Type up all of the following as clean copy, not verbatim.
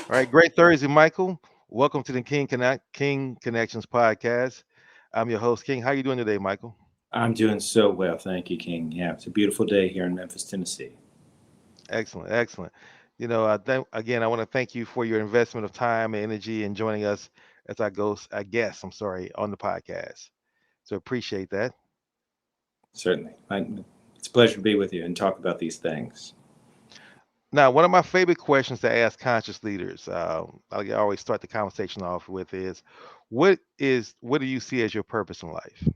All right, great Thursday, Michael. Welcome to the King Connections podcast. I'm your host, King. How you doing today, Michael? I'm doing so well, thank you, King. Yeah, it's a beautiful day here in Memphis, Tennessee. Excellent, excellent. Again, I want to thank you for your investment of time and energy and joining us as I guess, I'm sorry, on the podcast. So appreciate that. Certainly. It's a pleasure to be with you and talk about these things. Now, one of my favorite questions to ask conscious leaders, I always start the conversation off with is, what do you see as your purpose in life?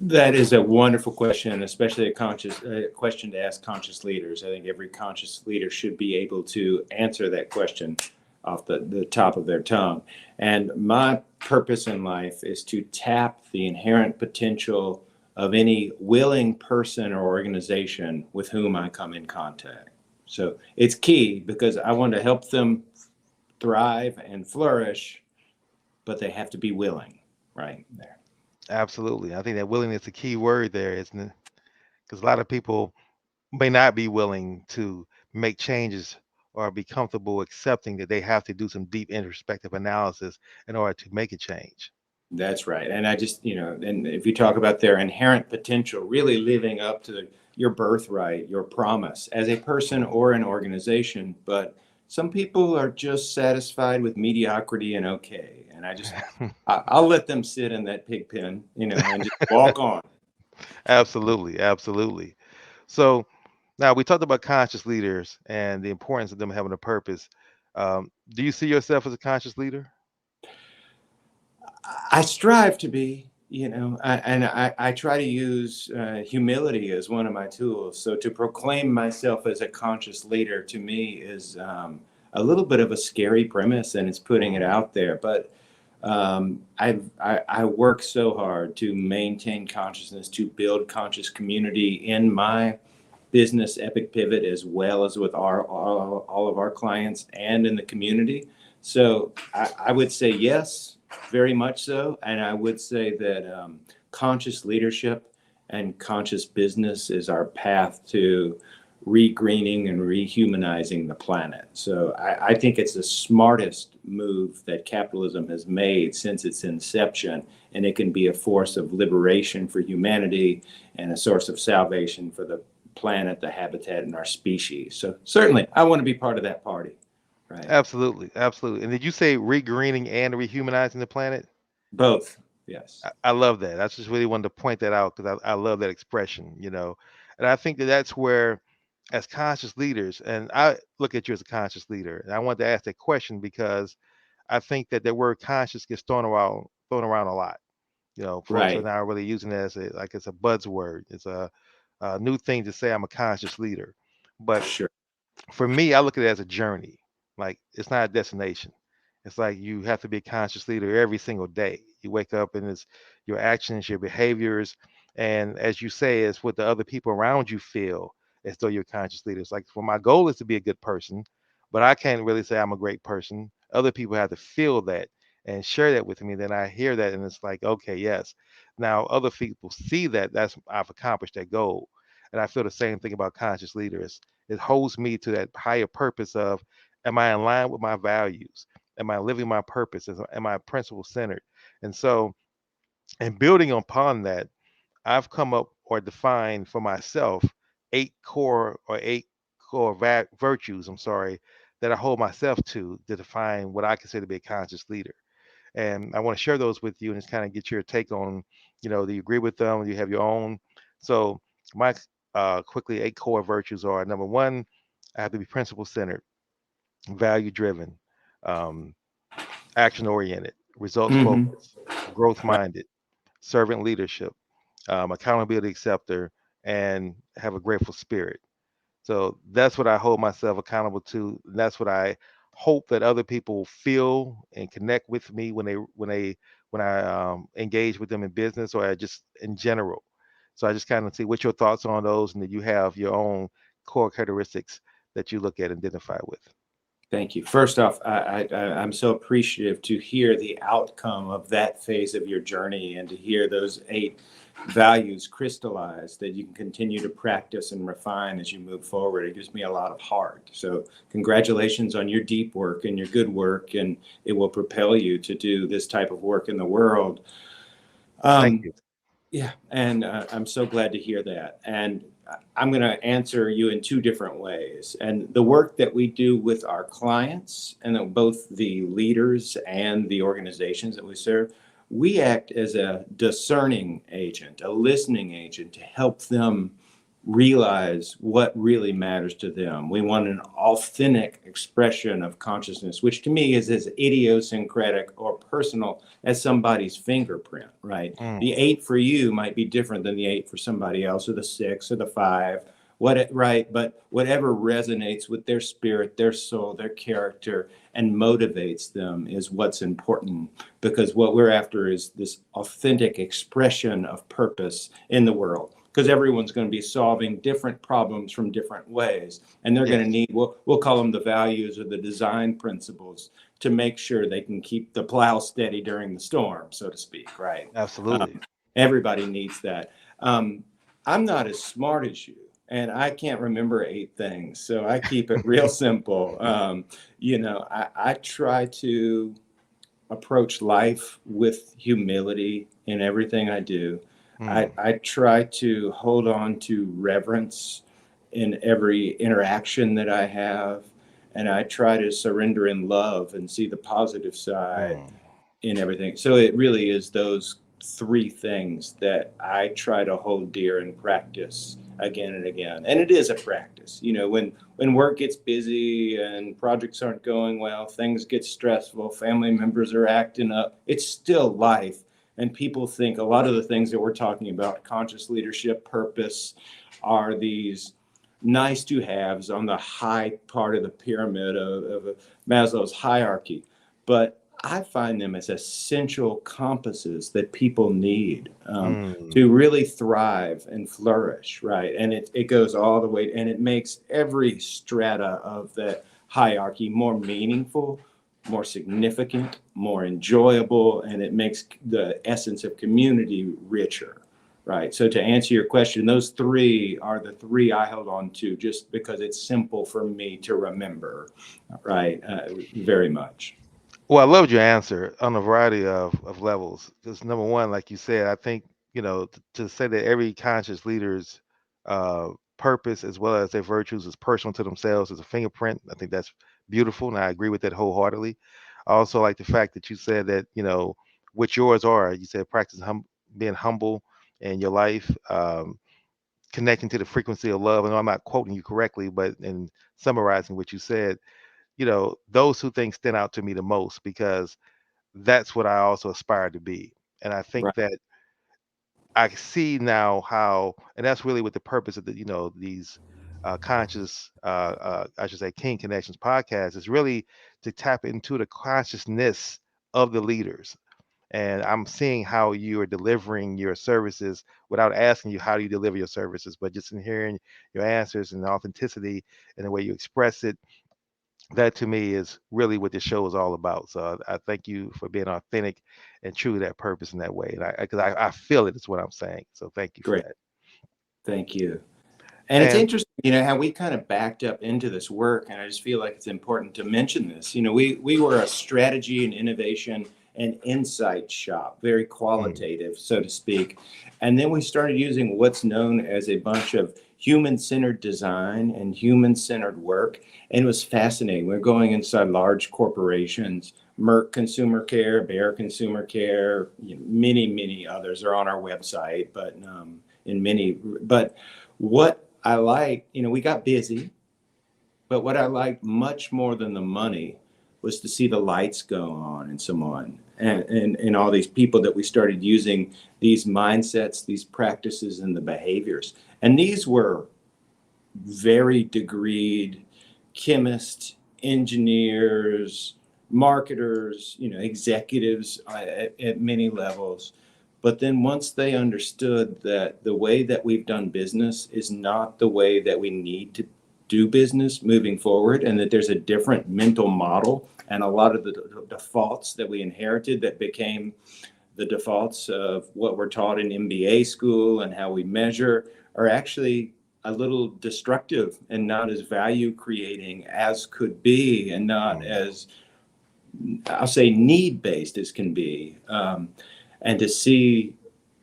That is a wonderful question, especially a conscious question to ask conscious leaders. I think every conscious leader should be able to answer that question off the top of their tongue. And my purpose in life is to tap the inherent potential of any willing person or organization with whom I come in contact. So it's key because I want to help them thrive and flourish, but they have to be willing, right there. Absolutely. I think that willingness is a key word there, isn't it? Because a lot of people may not be willing to make changes or be comfortable accepting that they have to do some deep introspective analysis in order to make a change. That's right. And I just, and if you talk about their inherent potential, really living up to your birthright, your promise as a person Mhm. or an organization. But some people are just satisfied with mediocrity and okay. And I'll let them sit in that pig pen, and just walk on. Absolutely, absolutely. So now we talked about conscious leaders and the importance of them having a purpose. Do you see yourself as a conscious leader? I strive to be, and I try to use humility as one of my tools. So to proclaim myself as a conscious leader to me is a little bit of a scary premise, and it's putting it Mhm. out there. But I work so hard to maintain consciousness, to build conscious community in my business Epic Pivot, as well as with all of our clients and in the community. So I would say yes, very much so. And I would say that conscious leadership and conscious business is our path to regreening and rehumanizing the planet. So I think it's the smartest move that capitalism has made since its inception, and it can be a force of liberation for humanity and a source of salvation for the planet, the habitat, and our species. So certainly, I want to be part of that party. Right. Absolutely, absolutely. And did you say regreening and rehumanizing the planet? Both. Yes. I love that. I just really wanted to point that out because I love that expression. And I think that that's where, as conscious leaders, and I look at you as a conscious leader, and I wanted to ask that question because I think that the word conscious gets thrown around a lot. Folks are Right. now really using it as like it's a buzzword. It's a new thing to say I'm a conscious leader. But Sure. for me, I look at it as a journey. Like it's not a destination. It's like you have to be a conscious leader every single day. You wake up and it's your actions, your behaviors, and as you say, it's what the other people around you feel as though you're a conscious leader. It's like, well, my goal is to be a good person, but I can't really say I'm a great person. Other people have to feel that and share that with me. Then I hear that and it's like, okay, yes. Now other people see that I've accomplished that goal. And I feel the same thing about conscious leaders. It holds me to that higher purpose of, am I in line with my values? Am I living my purpose? Am I principle centered? And so, and building upon that, I've come up or defined for myself eight core virtues, I'm sorry, that I hold myself to define what I consider to be a conscious leader. And I want to share those with you and just kind of get your take on, do you agree with them? Do you have your own? So my quickly eight core virtues are: number one, I have to be principle centered, value driven, um, action oriented, results Mm-hmm. focused, growth Right. minded, servant leadership, accountability acceptor, and have a grateful spirit. So that's what I hold myself accountable to. That's what I hope that other people feel and connect with me when I engage with them in business or just in general. So I just kind of see what your thoughts on those, and that you have your own core characteristics that you look at and identify with. Thank you. First off, I'm so appreciative to hear the outcome of that phase of your journey and to hear those eight values crystallized that you can continue to practice and refine as you move forward. It gives me a lot of heart. So congratulations on your deep work and your good work, and it will propel you to do this type of work in the world. Thank Um, you. yeah, and I'm so glad to hear that. And I'm going to answer you in two different ways. And the work that we do with our clients, and both the leaders and the organizations that we serve, we act as a discerning agent, a listening agent to help them realize what really matters to them. We want an authentic expression of consciousness, which to me is as idiosyncratic or personal as somebody's fingerprint, right? The Mm, 8 for you might be different than the 8 for somebody else, or the 6 or the 5, right? But whatever resonates with their spirit, their soul, their character, and motivates them is what's important, because what we're after is this authentic expression of purpose in the world, because everyone's going to be solving different problems from different ways, and they're going to yes, need, we'll call them the values or the design principles, to make sure they can keep the plow steady during the storm, so to speak, right? absolutely. um, Everybody needs that. I'm not as smart as you, and I can't remember 8 things, so I keep it real simple. I try to approach life with humility in everything I do. I, Mm, I try to hold on to reverence in every interaction that I have. And I try to surrender in love and see the positive side mm, in everything. So it really is those 3 things that I try to hold dear and practice again and again. And it is a practice. When work gets busy and projects aren't going well, things get stressful, family members are acting up, it's still life. And people think a lot of the things that we're talking about, conscious leadership, purpose, are these nice to haves on the high part of the pyramid of Maslow's hierarchy. But I find them as essential compasses that people need, mm, to really thrive and flourish, right? And it goes all the way, and it makes every strata of that hierarchy more meaningful, more significant, more enjoyable, and it makes the essence of community richer. Right. So to answer your question, those 3 are the 3 I held on to, just because it's simple for me to remember. Right. Very much. Well, I loved your answer on a variety of levels. Because number one, like you said, I think, to say that every conscious leader's uh, purpose as well as their virtues is personal to themselves as a fingerprint. I think that's beautiful, and I agree with that wholeheartedly. I also like the fact that you said that, what yours are. You said practice being humble in your life, connecting to the frequency of love. I know I'm not quoting you correctly, but in summarizing what you said, those 2 things stand out to me the most because that's what I also aspire to be. And I think Right. that I see now how, and that's really what the purpose of these conscious, I should say, King Connections podcast is really to tap into the consciousness of the leaders. And I'm seeing how you are delivering your services without asking you how do you deliver your services, but just in hearing your answers and the authenticity and the way you express it, that to me is really what this show is all about. So I thank you for being authentic and true to that purpose in that way. And because I feel it is what I'm saying. So thank you for Great. that. Thank you. And it's And interesting, how we kind of backed up into this work, and I just feel like it's important to mention this. We were a strategy and innovation and insight shop, very mm, qualitative, so to speak. And then we started using what's known as a bunch of human-centered design and human-centered work, and it was fascinating. We're going inside large corporations, Merck Consumer Care, Bayer Consumer Care, many, many others are on our website, but in many, but what I like, we got busy, but what I liked much more than the money was to see the lights go on in someone, and all these people that we started using these mindsets, these practices, and the behaviors. And these were very degreed chemists, engineers, marketers, executives at many levels. But then once they understood that the way that we've done business is not the way that we need to do business moving forward, and that there's a different mental model, and a lot of the defaults that we inherited that became the defaults of what we're taught in MBA school and how we measure are actually a little destructive and not as value creating as could be, and not Mm, as, I'll say, need based as can be. And to see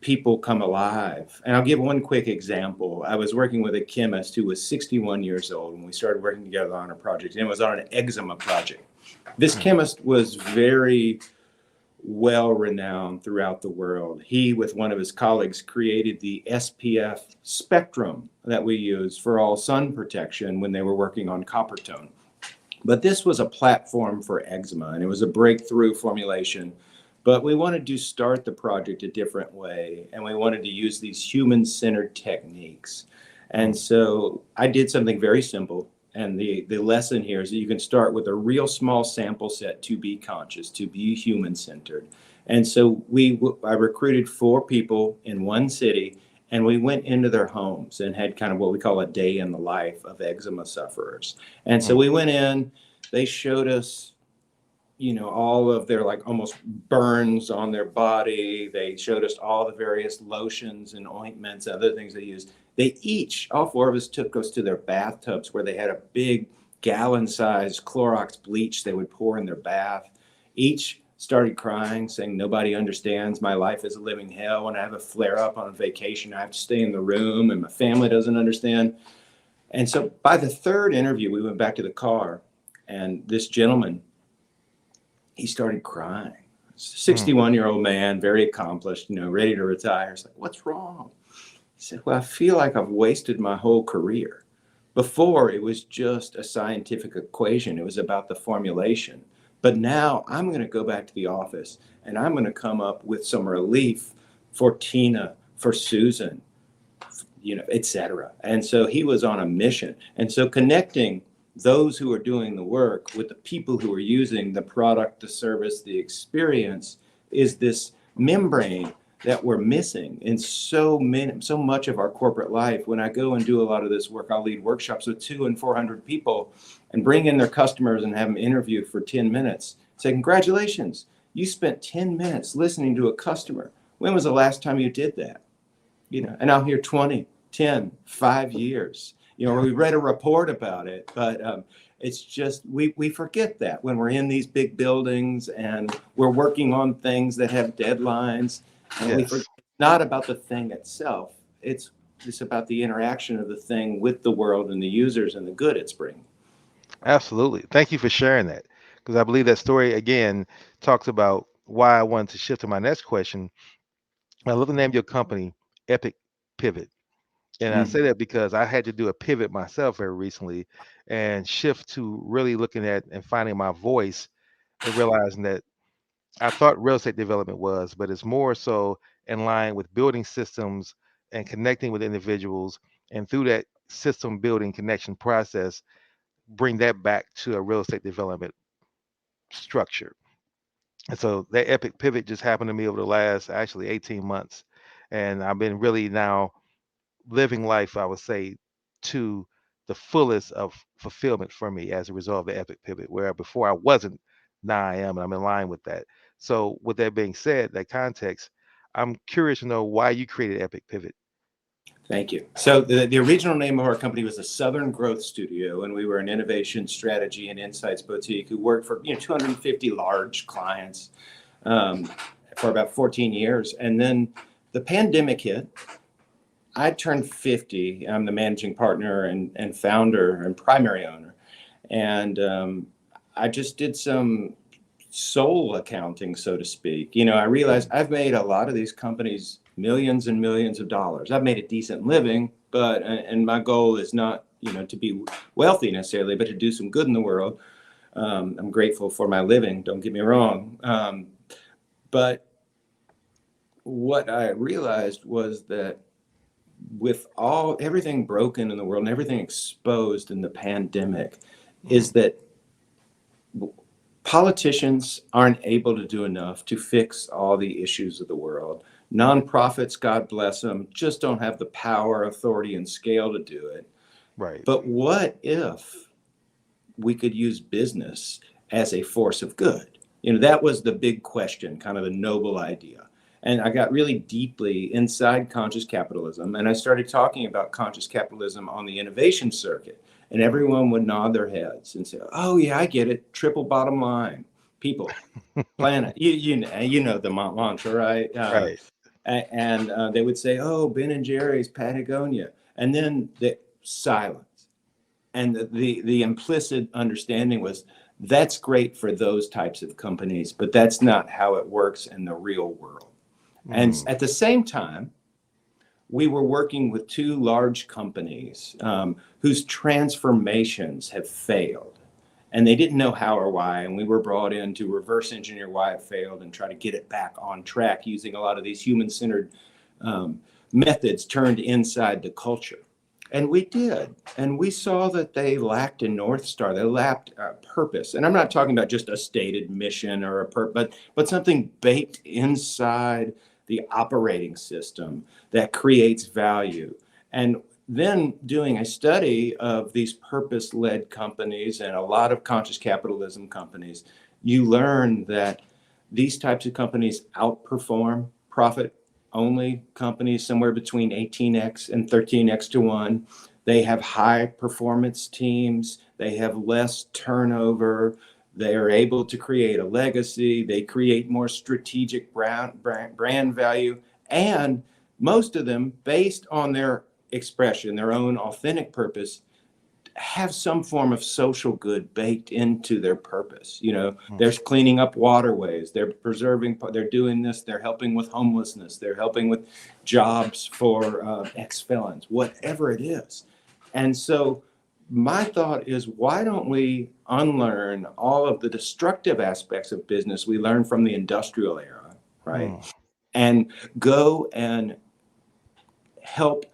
people come alive. And I'll give one quick example. I was working with a chemist who was 61 years old when we started working together on a project, and it was on an eczema project. This mm, chemist was very well renowned throughout the world. He, with one of his colleagues, created the SPF spectrum that we use for all sun protection when they were working on copper tone. But this was a platform for eczema, and it was a breakthrough formulation. But we wanted to start the project a different way, and we wanted to use these human centered techniques. And mm, so I did something very simple. And the lesson here is that you can start with a real small sample set to be conscious, to be human centered. And so I recruited 4 people in one city, and we went into their homes and had kind of what we call a day in the life of eczema sufferers. And so mm, we went in, they showed us, all of their like almost burns on their body. They showed us all the various lotions and ointments, other things they used. All 4 of us took us to their bathtubs where they had a big gallon-sized Clorox bleach they would pour in their bath. Each started crying, saying, "Nobody understands. My life is a living hell. When I have a flare up on a vacation, I have to stay in the room, and my family doesn't understand." And so by the third interview, we went back to the car, and this gentleman, he started crying. mm. 61-year-old man, very accomplished, ready to retire. He's like, "What's wrong?" He said, "Well, I feel like I've wasted my whole career. Before, it was just a scientific equation. It was about the formulation. But now I'm going to go back to the office and I'm going to come up with some relief for Tina, for Susan, etc." And so he was on a mission. And so connecting those who are doing the work with the people who are using the product, the service, the experience is this membrane that we're missing in so much of our corporate life. When I go and do a lot of this work, I'll lead workshops with 200 and 400 people and bring in their customers and have them interview for 10 minutes. Say, "Congratulations, you spent 10 minutes listening to a customer. When was the last time you did that?" And I'll hear 20, 10, 5 years. We read a report about it, but it's just we forget that when we're in these big buildings and we're working on things that have deadlines, and we forget Yes, it's not about the thing itself. It's about the interaction of the thing with the world and the users and the good it's bringing. absolutely. Thank you for sharing that because I believe that story again talks about why I wanted to shift to my next question. I love the name of your company, Epic Pivot. And I Mm. say that because I had to do a pivot myself very recently and shift to really looking at and finding my voice and realizing that I thought real estate development was, but it's more so in line with building systems and connecting with individuals. And through that system building connection process, bring that back to a real estate development structure. And so that epic pivot just happened to me over the last actually 18 months. And I've been really now living life, I would say, to the fullest of fulfillment for me as a result of the epic pivot, where before I wasn't, now I am, and I'm in line with that. So, with that being said, that context, I'm curious to know why you created Epic Pivot. Thank you. So the original name of our company was the Southern Growth Studio, and we were an innovation strategy and insights boutique who worked for 250 large clients um, for about 14 years. And then the pandemic hit. I turned 50. I'm the managing partner and founder and primary owner. And I just did some soul accounting, so to speak. I realized Mm, I've made a lot of these companies millions and millions of dollars. I've made a decent living, but and my goal is not to be wealthy necessarily, but to do some good in the world. I'm grateful for my living. Don't get me wrong, but what I realized was that with everything broken in the world and everything exposed in the pandemic, mm, is that politicians aren't able to do enough to fix all the issues of the world. Nonprofits, God bless them, just don't have the power, authority, and scale to do it. right. But what if we could use business as a force of good? That was the big question, kind of the noble idea. And I got really deeply inside conscious capitalism, and I started talking about conscious capitalism on the innovation circuit. And everyone would nod their heads and say, "Oh yeah, I get it. Triple bottom line, people, planet." You know the mantra, right? Right. And they would say, "Oh, Ben and Jerry's, Patagonia," and then the silence. And the implicit understanding was that's great for those types of companies, but that's not how it works in the real world. And Mm. at the same time, we were working with two large companies whose transformations have failed. And they didn't know how or why. And we were brought in to reverse engineer why it failed and try to get it back on track using a lot of these human centered um, methods turned inside the culture. And we did. And we saw that they lacked a North Star. They lacked a purpose. And I'm not talking about just a stated mission or a purpose, but something baked inside the operating system that creates value. And then doing a study of these purpose led companies and a lot of conscious capitalism companies, you learn that these types of companies outperform profit only companies somewhere between 18x and 13x to 1. They have high performance teams, they have less turnover, they are able to create a legacy, they create more strategic brand value, and most of them, based on their expression, their own authentic purpose, have some form of social good baked into their purpose. You know, Mm. they're cleaning up waterways, they're preserving, they're doing this, they're helping with homelessness, they're helping with jobs for ex-felons, whatever it is. And so my thought is, why don't we unlearn all of the destructive aspects of business we learned from the industrial era, right? Mm. And go and help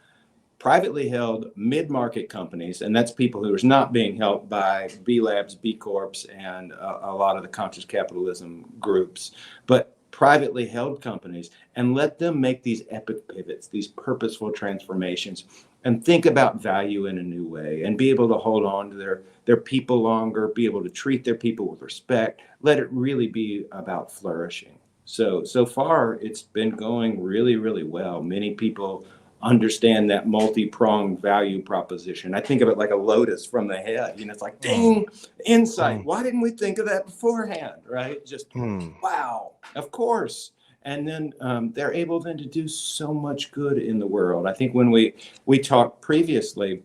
privately held mid-market companies, and that's people who are not being helped by B Labs, B Corps, and a lot of the conscious capitalism groups, but privately held companies, and let them make these epic pivots, these purposeful transformations, and think about value in a new way, and be able to hold on to their people longer, be able to treat their people with respect, let it really be about flourishing. So far, it's been going really, really well. Many people understand that multi-pronged value proposition. I think of it like a lotus from the head. You know, it's like Mm. ding, insight. Mm. Why didn't we think of that beforehand? Right? Just Mm. wow, of course. And then they're able then to do so much good in the world. I think when we talked previously,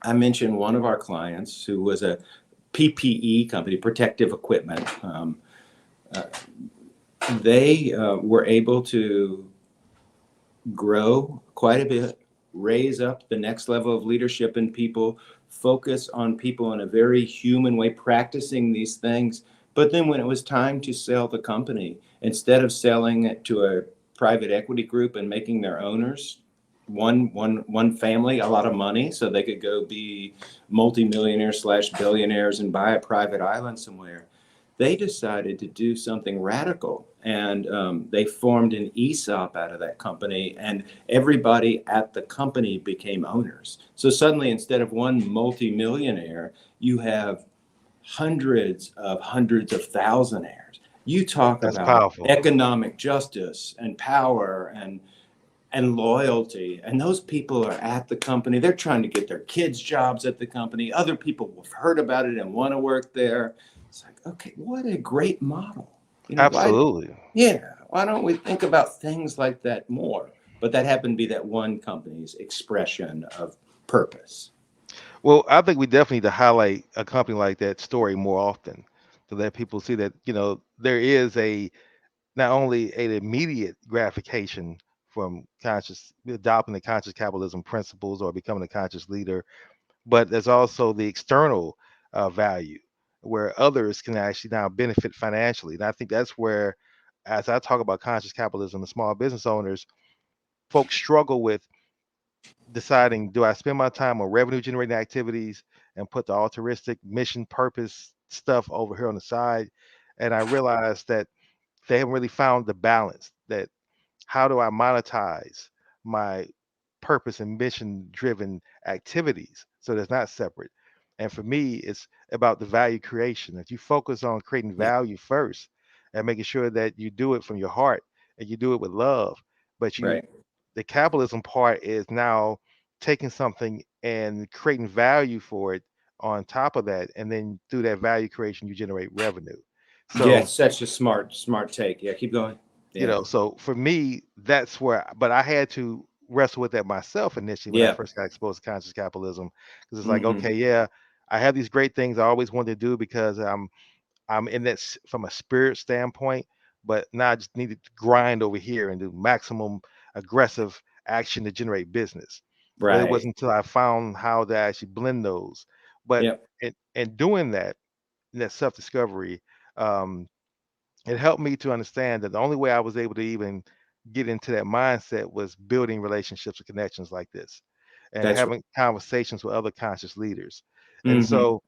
I mentioned one of our clients who was a PPE company, protective equipment. Uh, they were able to grow quite a bit, raise up the next level of leadership in people, focus on people in a very human way, practicing these things. But then when it was time to sell the company, instead of selling it to a private equity group and making their owners one family a lot of money so they could go be multimillionaires slash billionaires and buy a private island somewhere, they decided to do something radical, and they formed an ESOP out of that company, and everybody at the company became owners. So suddenly, instead of one multimillionaire, you have hundreds of thousandaires. You talk That's about powerful. economic justice and power and loyalty, and those people are at the company. They're trying to get their kids jobs at the company. Other people have heard about it and want to work there. It's like, okay, what a great model. You know, why Absolutely. yeah, why don't we think about things like that more? But that happened to be that one company's expression of purpose. Well, I think we definitely need to highlight a company like that story more often to let people see that, there is a not only an immediate gratification from conscious adopting the conscious capitalism principles or becoming a conscious leader, but there's also the external value where others can actually now benefit financially. And I think that's where, as I talk about conscious capitalism, the small business owners, folks struggle with deciding, do I spend my time on revenue generating activities and put the altruistic mission purpose stuff over here on the side? And I realized that they haven't really found the balance, that how do I monetize my purpose and mission driven activities so that's not separate. And for me, it's about the value creation. If you focus on creating Yeah. value first and making sure that you do it from your heart, and you do it with love. But you, Right. the capitalism part is now taking something and creating value for it on top of that, and then through that value creation, you generate revenue. Yeah, So such a smart take. Yeah, keep going. Yeah. so for me, that's where, but I had to wrestle with that myself initially when I Yeah. first got exposed to conscious capitalism, because it's like, Hmm. okay, yeah, I have these great things I always wanted to do because I'm in that from a spirit standpoint, but now I just needed to grind over here and do maximum aggressive action to generate business. But it Right. wasn't until I found how to actually blend those. But Yep. in doing that, in that self discovery, um, it helped me to understand that the only way I was able to even get into that mindset was building relationships and connections like this and That's having conversations with other conscious leaders. And right. so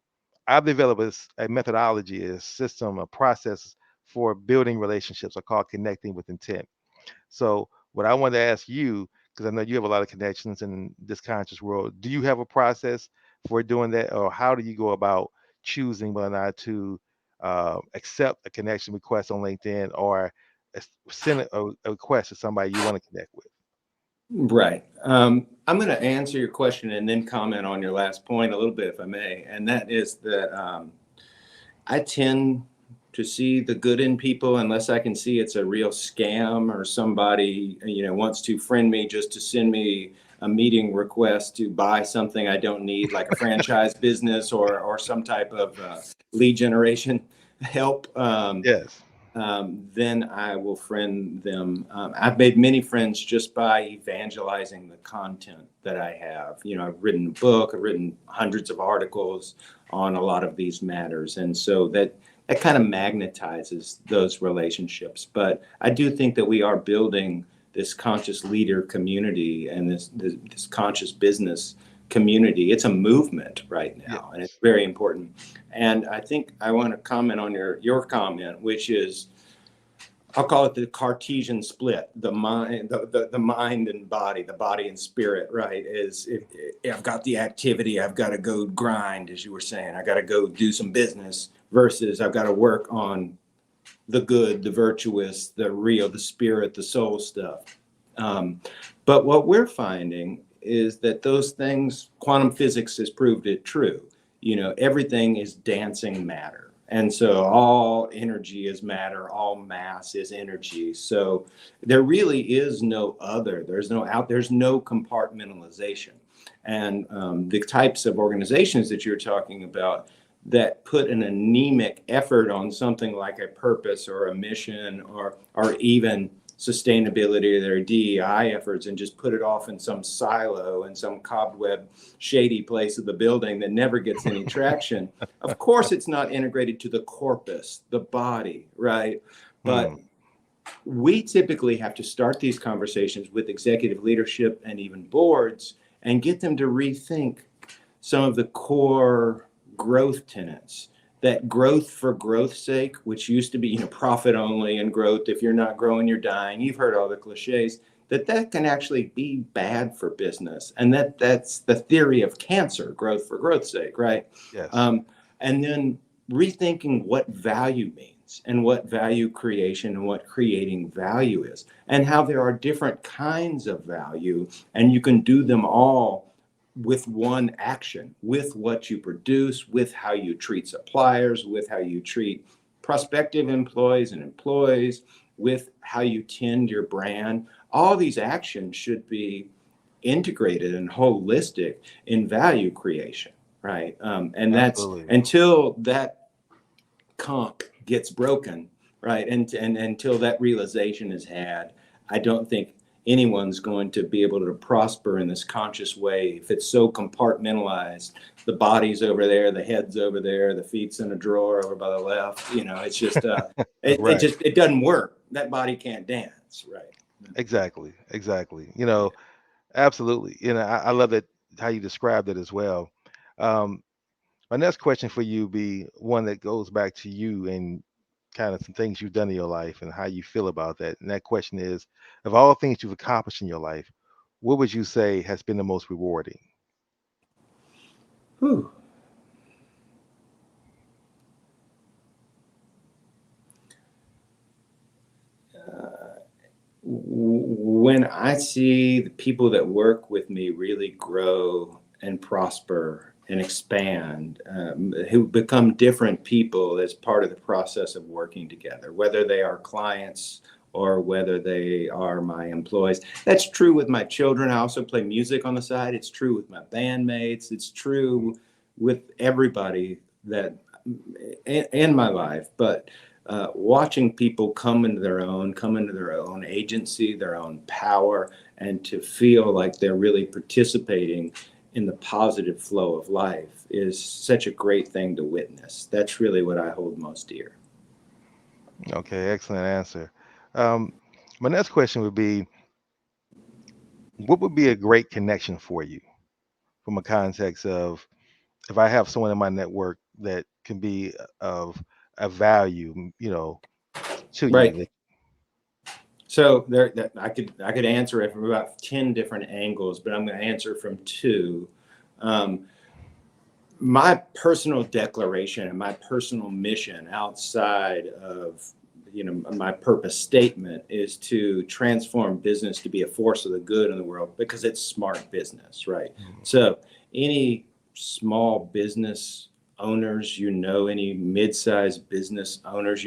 I've developed a methodology, a system, a process for building relationships. I call it connecting with intent. So what I wanted to ask you, because I know you have a lot of connections in this conscious world, do you have a process for doing that, or how do you go about choosing whether or not to accept a connection request on LinkedIn or send a request to somebody you want to connect with? Right. I'm going to answer your question and then comment on your last point a little bit, if I may. And that is that I tend to see the good in people unless I can see it's a real scam or somebody, wants to friend me just to send me a meeting request to buy something I don't need, like a franchise business or some type of lead generation help. Yes. Then I will friend them. I've made many friends just by evangelizing the content that I have. I've written a book, I've written hundreds of articles on a lot of these matters, and so that kind of magnetizes those relationships. But I do think that we are building this conscious leader community and this conscious business community. It's a movement right now, and it's Yes. very important. And I think I want to comment on your comment, which is I'll call it the Cartesian split, the mind, the mind and body, the body and spirit, right? If I've got the activity, I've got to go grind, as you were saying, I got to go do some business versus I've got to work on the good, the virtuous, the real, the spirit, the soul stuff. Um, but what we're finding is that those things, quantum physics has proved it true. Everything is dancing matter. And so all energy is matter, all mass is energy. So there really is no other. There's no compartmentalization. And the types of organizations that you're talking about that put an anemic effort on something like a purpose or a mission or even sustainability or their DEI efforts and just put it off in some silo in some cobweb shady place of the building that never gets any traction. Of course it's not integrated to the corpus, the body, right? Hmm. But we typically have to start these conversations with executive leadership and even boards and get them to rethink some of the core growth tenets. That growth for growth's sake, which used to be, profit only and growth. If you're not growing, you're dying. You've heard all the cliches. That can actually be bad for business, and that's the theory of cancer. Growth for growth's sake, right? Yes. Um, and then rethinking what value means and what value creation and what creating value is, and how there are different kinds of value, and you can do them all with one action, with what you produce, with how you treat suppliers, with how you treat prospective employees and employees, with how you tend your brand. All these actions should be integrated and holistic in value creation, right? And that's Absolutely. until that comp gets broken, right? And until that realization is had, I don't think anyone's going to be able to prosper in this conscious way if it's so compartmentalized. The body's over there, the head's over there, the feet's in a drawer over by the left. It's just Right. it doesn't work. That body can't dance, right? Exactly. Exactly. Yeah. Absolutely. I love that how you described it as well. Um, my next question for you be one that goes back to you and kind of some things you've done in your life and how you feel about that. And that question is, of all things you've accomplished in your life, what would you say has been the most rewarding? Whew. When I see the people that work with me really grow and prosper and expand, who become different people as part of the process of working together, whether they are clients or whether they are my employees. That's true with my children. I also play music on the side. It's true with my bandmates. It's true with everybody that in my life. But watching people come into their own agency, their own power, and to feel like they're really participating in the positive flow of life is such a great thing to witness. That's really what I hold most dear. Okay, excellent answer. Um, my next question would be, what would be a great connection for you from a context of if I have someone in my network that can be of a value, to you. Right. So I could answer it from about 10 different angles, but I'm going to answer from two. Um, my personal declaration and my personal mission outside of my purpose statement is to transform business to be a force of the good in the world because it's smart business, right? Mhm. So any small business owners, any mid-sized business owners,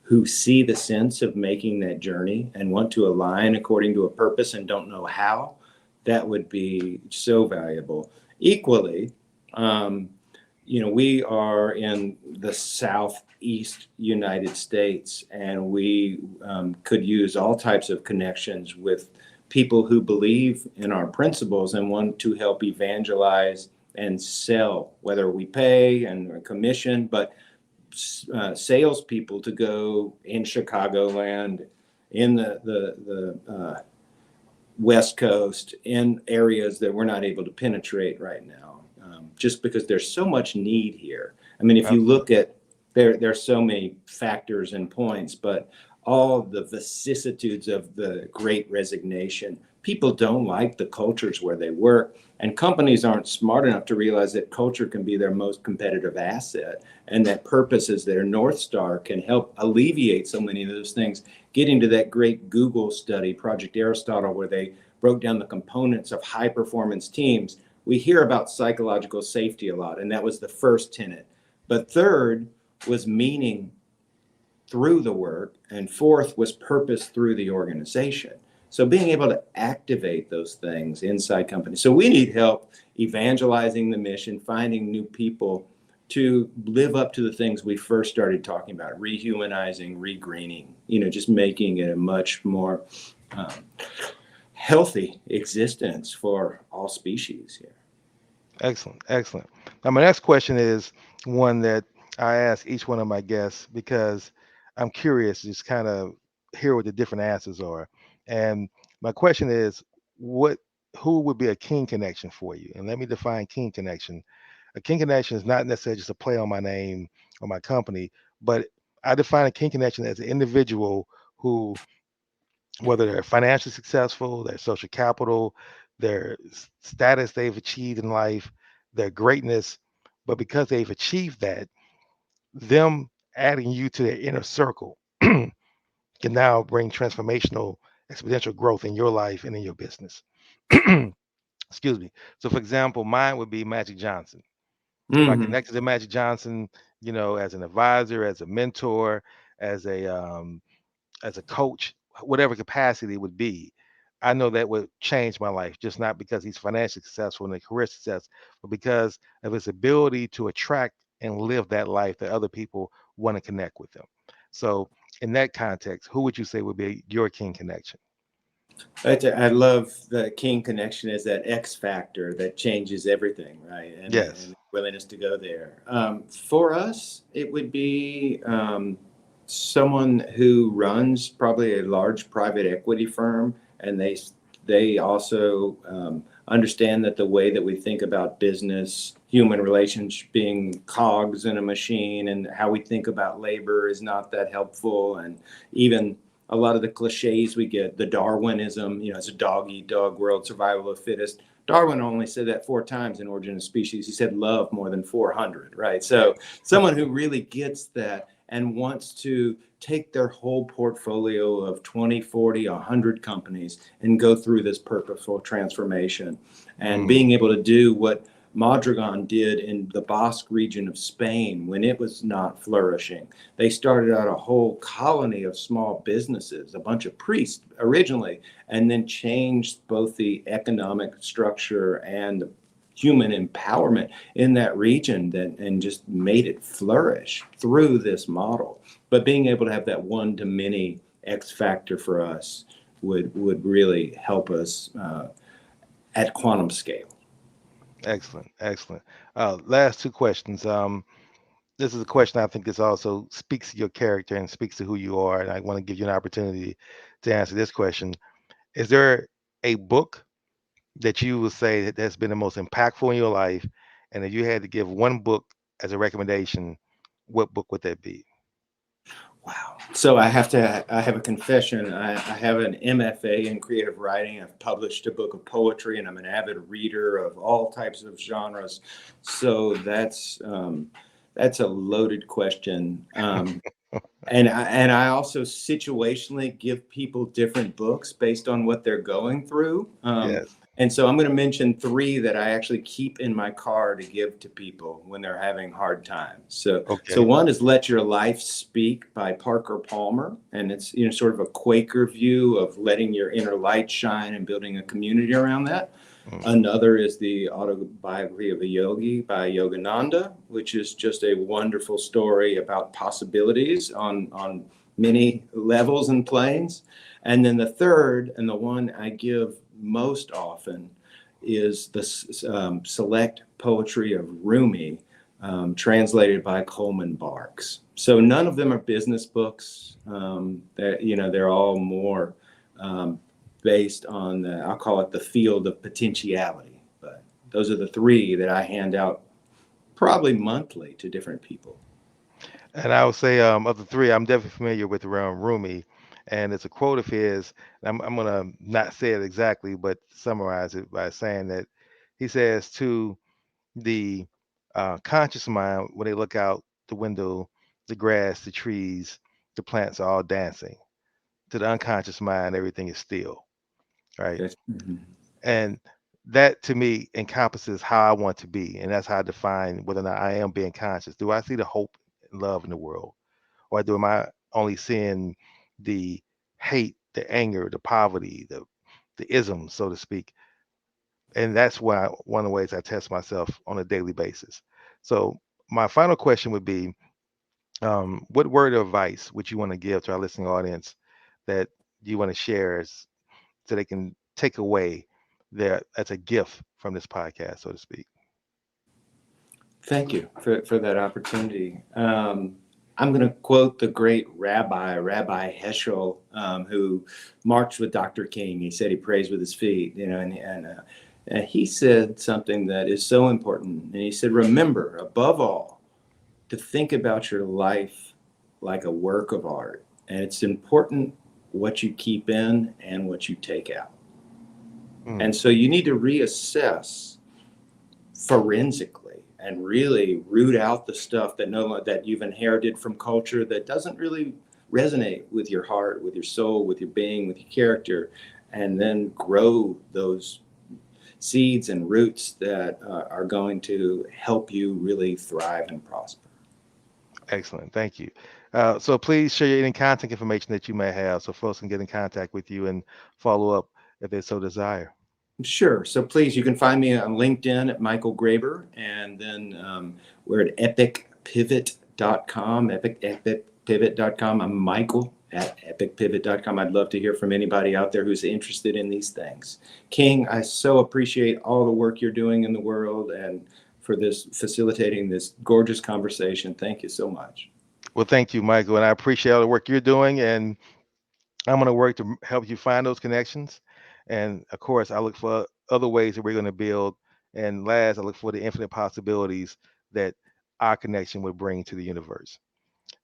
who see the sense of making that journey and want to align according to a purpose and don't know how, that would be so valuable. Equally, um, we are in the southeast United States, and we could use all types of connections with people who believe in our principles and want to help evangelize and sell, whether we pay and commission, but salespeople to go in Chicagoland, in the West Coast, in areas that we're not able to penetrate right now, just because there's so much need here. I mean, if you look Absolutely. at there's so many factors and points, but all the vicissitudes of the Great Resignation, people don't like the cultures where they work, and companies aren't smart enough to realize that culture can be their most competitive asset, and that purpose is their North Star can help alleviate so many of those things. Getting to that great Google study, Project Aristotle, where they broke down the components of high performance teams, we hear about psychological safety a lot, and that was the first tenet. But third was meaning through the work, and fourth was purpose through the organization. So being able to activate those things inside companies. So we need help evangelizing the mission, finding new people to live up to the things we first started talking about, rehumanizing, regreening, just making it a much more um, healthy existence for all species here. Excellent, excellent. Now, my next question is one that I ask each one of my guests because I'm curious, just kind of hear what the different answers are. And my question is, what, who would be a king connection for you? And let me define king connection. A king connection is not necessarily just a play on my name or my company, but I define a king connection as an individual who, whether they're financially successful, their social capital, their status they've achieved in life, their greatness, but because they've achieved that, them adding you to their inner circle can now bring transformational, exponential growth in your life and in your business. Excuse me. So, for example, mine would be Magic Johnson. If I Mm-hmm. connected to Magic Johnson, as an advisor, as a mentor, as a as a coach, whatever capacity it would be, I know that would change my life, just not because he's financially successful and a career success, but because of his ability to attract and live that life that other people want to connect with him. So, in that context, who would you say would be your king connection? I love the King connection as that X factor that changes everything, right? And Yes. willingness to go there. For us, it would be someone who runs probably a large private equity firm, and they also understand that the way that we think about business, human relations being cogs in a machine, and how we think about labor is not that helpful, and even a lot of the cliches we get, the Darwinism, it's a dog eat dog world, survival of the fittest. Darwin only said that 4 times in Origin of Species. He said love more than 400, right? So someone who really gets that and wants to take their whole portfolio of 20, 40, 100 companies and go through this purposeful transformation. And Mm, being able to do what Mondragon did in the Basque region of Spain when it was not flourishing. They started out a whole colony of small businesses, a bunch of priests originally, and then changed both the economic structure and the human empowerment in that region that, and just made it flourish through this model. But being able to have that one to many X factor for us would really help us at quantum scale. excellent, excellent. Last two questions. This is a question I think this also speaks to your character and speaks to who you are, and I want to give you an opportunity to answer this question. Is there a book that you would say that has been the most impactful in your life, and if you had to give one book as a recommendation, what book would that be? Wow. So I have a confession. I have an MFA in creative writing. I've published a book of poetry, and I'm an avid reader of all types of genres. So that's a loaded question. And I also situationally give people different books based on what they're going through. Yes. And so I'm going to mention three that I actually keep in my car to give to people when they're having hard times. So Okay. one is Let Your Life Speak by Parker Palmer, and it's sort of a Quaker view of letting your inner light shine and building a community around that. Mm, Another is the Autobiography of a Yogi by Yogananda, which is just a wonderful story about possibilities on many levels and planes. And then the third, and the one I give most often, is the select poetry of Rumi, translated by Coleman Barks. So none of them are business books. They're all more um, based on I'll call it the field of potentiality. But those are the three that I hand out probably monthly to different people. and I would say of the three, I'm definitely familiar with Rumi, and it's a quote of his. I'm gonna not say it exactly, but summarize it by saying that he says to the conscious mind, when they look out the window, the grass, the trees, the plants are all dancing. To the unconscious mind, everything is still, right? Mhm. And that to me encompasses how I want to be. And that's how I define whether or not I am being conscious. Do I see the hope and love in the world? Or do am I only seeing the hate, the anger, the poverty, the isms, so to speak? And that's why one of the ways I test myself on a daily basis. So my final question would be, what word of advice would you want to give to our listening audience that you want to share so they can take away that as a gift from this podcast, so to speak? Thank you for that opportunity. I'm going to quote the great Rabbi Heschel, who marched with Dr. King. He said he prays with his feet, and he said something that is so important. And he said, remember, above all, to think about your life like a work of art. And it's important what you keep in and what you take out. Mm, And so you need to reassess forensically and really root out the stuff that you've inherited from culture that doesn't really resonate with your heart, with your soul, with your being, with your character, and then grow those seeds and roots that are going to help you really thrive and prosper. excellent. Thank you. So please share any contact information that you may have so folks can get in contact with you and follow up if they so desire. Sure. So please, you can find me on LinkedIn at Michael Graber, and then we're at epicpivot.com, epicpivot.com. I'm Michael at epicpivot.com. I'd love to hear from anybody out there who's interested in these things. King, I so appreciate all the work you're doing in the world and for this facilitating this gorgeous conversation. Thank you so much. Well, thank you, Michael, and I appreciate all the work you're doing. And I'm going to work to help you find those connections. And of course, I look for other ways that we're going to build. And last, I look for the infinite possibilities that our connection would bring to the universe.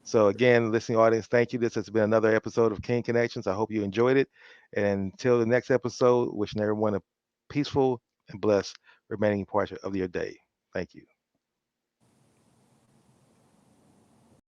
So again, listening audience, thank you. This has been another episode of King Connections. I hope you enjoyed it. And until the next episode, wishing everyone a peaceful and blessed remaining part of your day. Thank you.